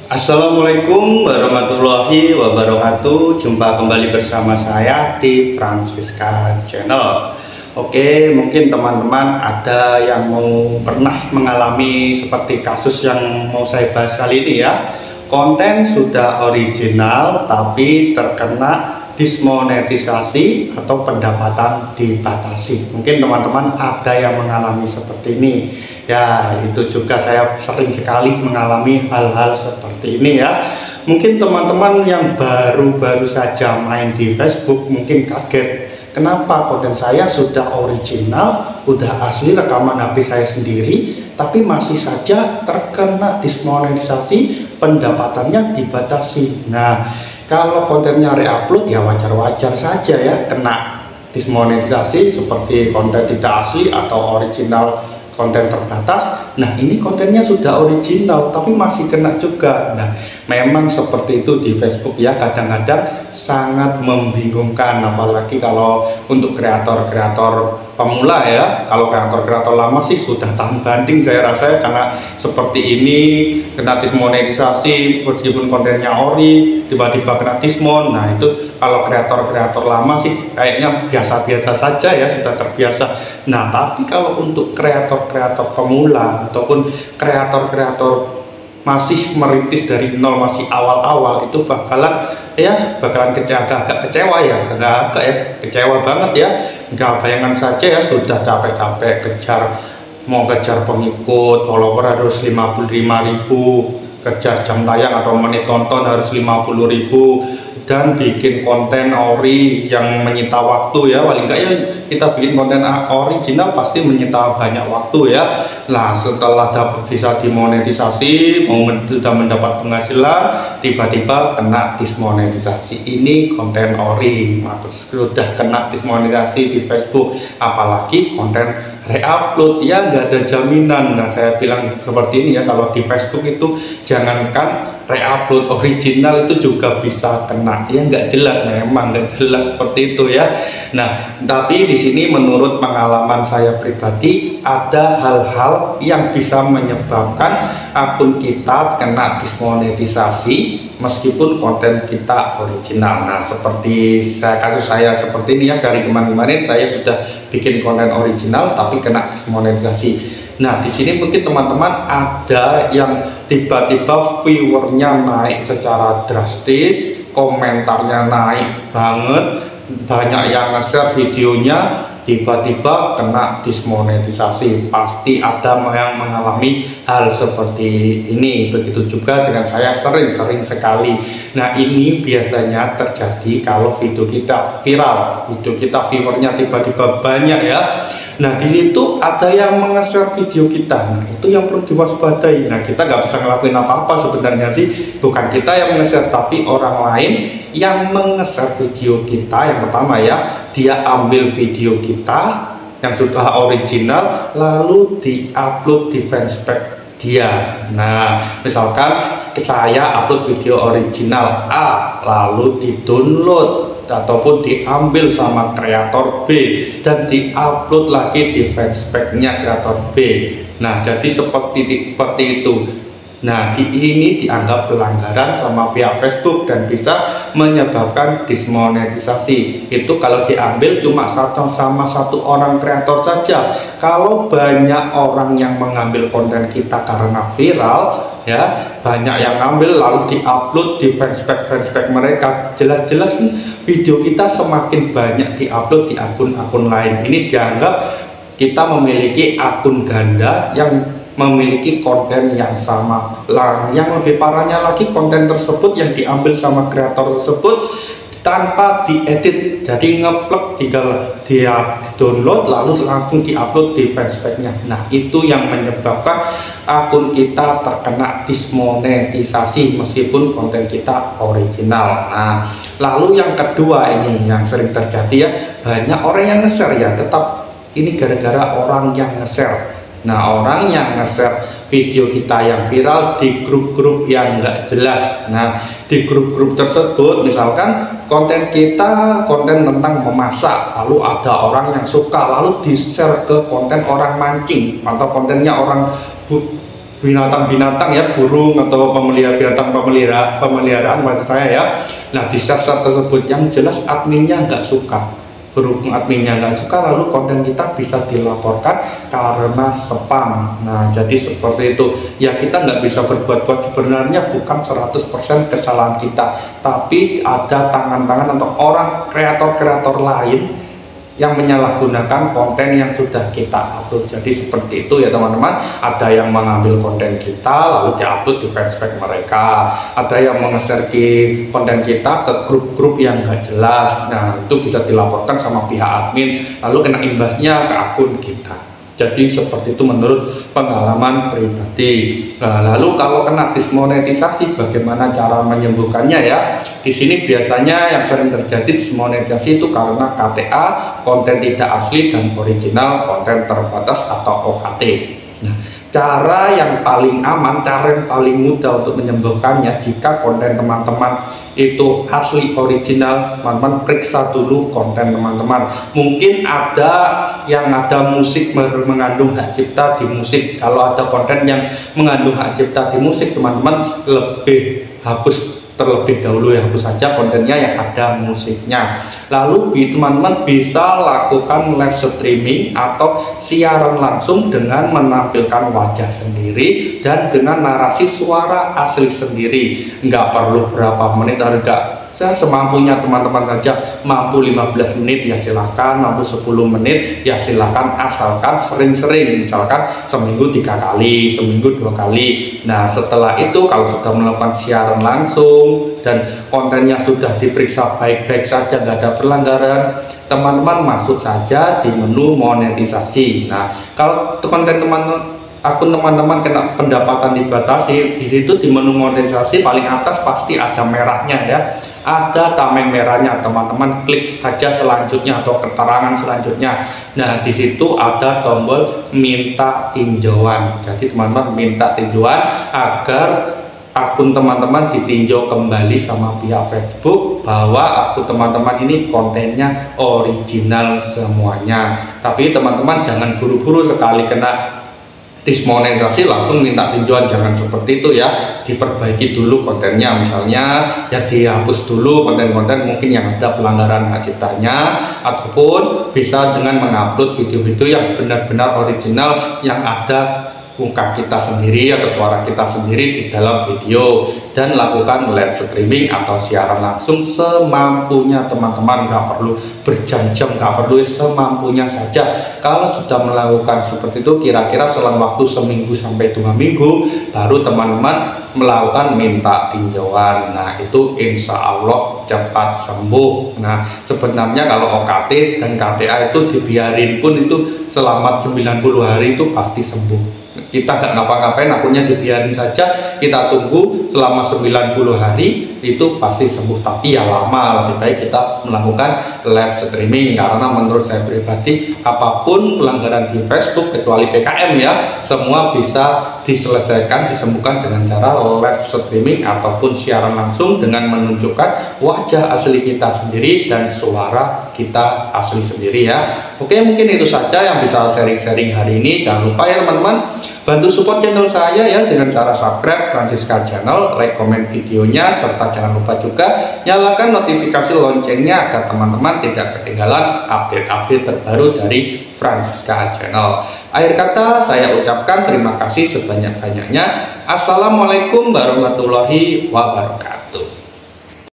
Assalamualaikum warahmatullahi wabarakatuh. Jumpa kembali bersama saya di Francisca Channel. Oke, mungkin teman-teman ada yang pernah mengalami seperti kasus yang mau saya bahas kali ini ya. Konten sudah original tapi terkena dismonetisasi atau pendapatan dibatasi. Mungkin teman-teman ada yang mengalami seperti ini ya. Itu juga saya sering sekali mengalami hal-hal seperti ini ya. Mungkin teman-teman yang baru-baru saja main di Facebook mungkin kaget, kenapa konten saya sudah original, udah asli rekaman HP saya sendiri, tapi masih saja terkena dismonetisasi, pendapatannya dibatasi. Nah, kalau kontennya reupload ya wajar-wajar saja ya kena dismonetisasi seperti konten tidak asli atau original konten terbatas. Nah, ini kontennya sudah original tapi masih kena juga. Nah, memang seperti itu di Facebook ya, kadang-kadang sangat membingungkan, apalagi kalau untuk kreator-kreator pemula ya. Kalau kreator-kreator lama sih sudah tahan banting saya rasa ya, karena seperti ini kena dismonetisasi meskipun kontennya ori tiba-tiba kena dismon. Nah, itu kalau kreator-kreator lama sih kayaknya biasa-biasa saja ya, sudah terbiasa. Nah, tapi kalau untuk kreator-kreator pemula ataupun kreator-kreator masih merintis dari nol, masih awal-awal, itu bakalan agak kecewa ya, agak ya kecewa banget ya. Nggak bayangkan saja ya, sudah capek-capek mau kejar pengikut, follower harus 55.000, kejar jam tayang atau menit tonton harus 50.000, dan bikin konten ori yang menyita waktu ya. Paling enggak ya kita bikin konten original pasti menyita banyak waktu ya. Nah, setelah bisa dimonetisasi, sudah mendapat penghasilan, tiba-tiba kena dismonetisasi. Ini konten ori, sudah kena dismonetisasi di Facebook, apalagi konten reupload ya, nggak ada jaminan. Nah, saya bilang seperti ini ya, kalau di Facebook itu jangankan reupload, original itu juga bisa kena ya, nggak jelas, memang nggak jelas seperti itu ya. Nah, tapi di sini menurut pengalaman saya pribadi ada hal-hal yang bisa menyebabkan akun kita kena dismonetisasi meskipun konten kita original. Nah, seperti kasus saya seperti ini ya, dari kemarin-kemarin saya sudah bikin konten original tapi kena dismonetisasi. Nah, di sini mungkin teman-teman ada yang tiba-tiba viewernya naik secara drastis, komentarnya naik banget, banyak yang nge-share videonya, tiba-tiba kena dismonetisasi. Pasti ada yang mengalami hal seperti ini. Begitu juga dengan saya, sering sekali. Nah, ini biasanya terjadi kalau video kita viral, video kita viewernya tiba-tiba banyak ya. Nah, di situ ada yang nge-share video kita. Nah, itu yang perlu diwaspadai. Nah, kita nggak bisa ngelakuin apa-apa sebenarnya sih. Bukan kita yang nge-share, tapi orang lain yang nge-share video kita. Yang pertama ya, dia ambil video kita yang sudah original lalu di-upload di fanspage dia. Nah, misalkan saya upload video original A lalu di-download ataupun diambil sama kreator B dan diupload lagi di fanspage-nya kreator B. Nah, jadi seperti itu. Nah, ini dianggap pelanggaran sama pihak Facebook dan bisa menyebabkan dismonetisasi. Itu kalau diambil cuma sama satu orang kreator saja. Kalau banyak orang yang mengambil konten kita karena viral ya, banyak yang ngambil lalu diupload di fanspage mereka, jelas-jelas video kita semakin banyak diupload di akun-akun lain. Ini dianggap kita memiliki akun ganda yang memiliki konten yang sama. Yang lebih parahnya lagi, konten tersebut yang diambil sama kreator tersebut tanpa diedit, jadi ngeplek, tinggal dia download lalu langsung diupload di fanspage-nya. Nah, itu yang menyebabkan akun kita terkena dismonetisasi meskipun konten kita original. Nah, lalu yang kedua ini yang sering terjadi ya, banyak orang yang nge-share ya, tetap ini gara-gara orang yang nge-share. Nah, orang yang nge-share video kita yang viral di grup-grup yang nggak jelas. Nah, di grup-grup tersebut misalkan konten kita konten tentang memasak, lalu ada orang yang suka lalu di-share ke konten orang mancing atau kontennya orang binatang-binatang ya, burung atau pemeliharaan maksud saya ya. Nah di share-share tersebut yang jelas adminnya nggak suka, berhubung adminnya nggak suka, lalu konten kita bisa dilaporkan karena spam. Nah jadi seperti itu ya, kita nggak bisa berbuat-buat, sebenarnya bukan 100% kesalahan kita, tapi ada tangan-tangan atau orang kreator-kreator lain yang menyalahgunakan konten yang sudah kita upload. Jadi seperti itu ya teman-teman, ada yang mengambil konten kita lalu diupload di fanspage mereka, ada yang nge-share konten kita ke grup-grup yang gak jelas. Nah itu bisa dilaporkan sama pihak admin, lalu kena imbasnya ke akun kita. Jadi seperti itu menurut pengalaman pribadi. Nah, lalu kalau kena dismonetisasi, bagaimana cara menyembuhkannya ya? Di sini biasanya yang sering terjadi dismonetisasi itu karena KTA, konten tidak asli dan original, konten terbatas atau OKT. Nah, cara yang paling aman, cara yang paling mudah untuk menyembuhkannya, jika konten teman-teman itu asli original, teman-teman periksa dulu konten teman-teman. Mungkin ada yang ada musik mengandung hak cipta di musik. Kalau ada konten yang mengandung hak cipta di musik, teman-teman lebih hapus terlebih dahulu, ya hapus saja kontennya yang ada musiknya. Lalu teman-teman bisa lakukan live streaming atau siaran langsung dengan menampilkan wajah sendiri dan dengan narasi suara asli sendiri. Nggak perlu berapa menit, enggak, saya semampunya teman-teman saja. Mampu 15 menit ya silakan, mampu 10 menit ya silakan, asalkan sering-sering, misalkan seminggu 3 kali, seminggu 2 kali. Nah setelah itu kalau sudah melakukan siaran langsung dan kontennya sudah diperiksa baik-baik saja, nggak ada pelanggaran, teman-teman masuk saja di menu monetisasi. Nah kalau konten akun teman-teman kena pendapatan dibatasi, di situ di menu monetisasi paling atas pasti ada merahnya ya, ada tameng merahnya. Teman-teman klik saja selanjutnya atau keterangan selanjutnya. Nah di situ ada tombol minta tinjauan. Jadi teman-teman minta tinjauan agar akun teman-teman ditinjau kembali sama pihak Facebook bahwa akun teman-teman ini kontennya original semuanya. Tapi teman-teman jangan buru-buru sekali kena dismonetisasi langsung minta tinjauan, jangan seperti itu ya. Diperbaiki dulu kontennya, misalnya ya dihapus dulu konten-konten mungkin yang ada pelanggaran hak ciptanya, ataupun bisa dengan mengupload video-video yang benar-benar original yang ada muka kita sendiri atau suara kita sendiri di dalam video, dan lakukan live streaming atau siaran langsung semampunya teman-teman. Nggak perlu berjam-jam, nggak perlu, semampunya saja. Kalau sudah melakukan seperti itu kira-kira selang waktu seminggu sampai 2 minggu baru teman-teman melakukan minta tinjauan. Nah itu insya Allah cepat sembuh. Nah sebenarnya kalau OKT dan KTA itu dibiarin pun itu selama 90 hari itu pasti sembuh. Kita nggak ngapa-ngapain, akunnya dibiarin saja, kita tunggu selama 90 hari itu pasti sembuh. Tapi ya lama, lebih baik kita melakukan live streaming, karena menurut saya pribadi apapun pelanggaran di Facebook kecuali PKM ya, semua bisa diselesaikan, disembuhkan dengan cara live streaming ataupun siaran langsung dengan menunjukkan wajah asli kita sendiri dan suara kita asli sendiri ya. Oke, mungkin itu saja yang bisa sharing-sharing hari ini. Jangan lupa ya teman-teman, bantu support channel saya ya dengan cara subscribe Francisca Channel, like, komen videonya, serta jangan lupa juga nyalakan notifikasi loncengnya agar teman-teman tidak ketinggalan update-update terbaru dari Francisca Channel. Akhir kata saya ucapkan terima kasih sebanyak-banyaknya. Assalamualaikum warahmatullahi wabarakatuh.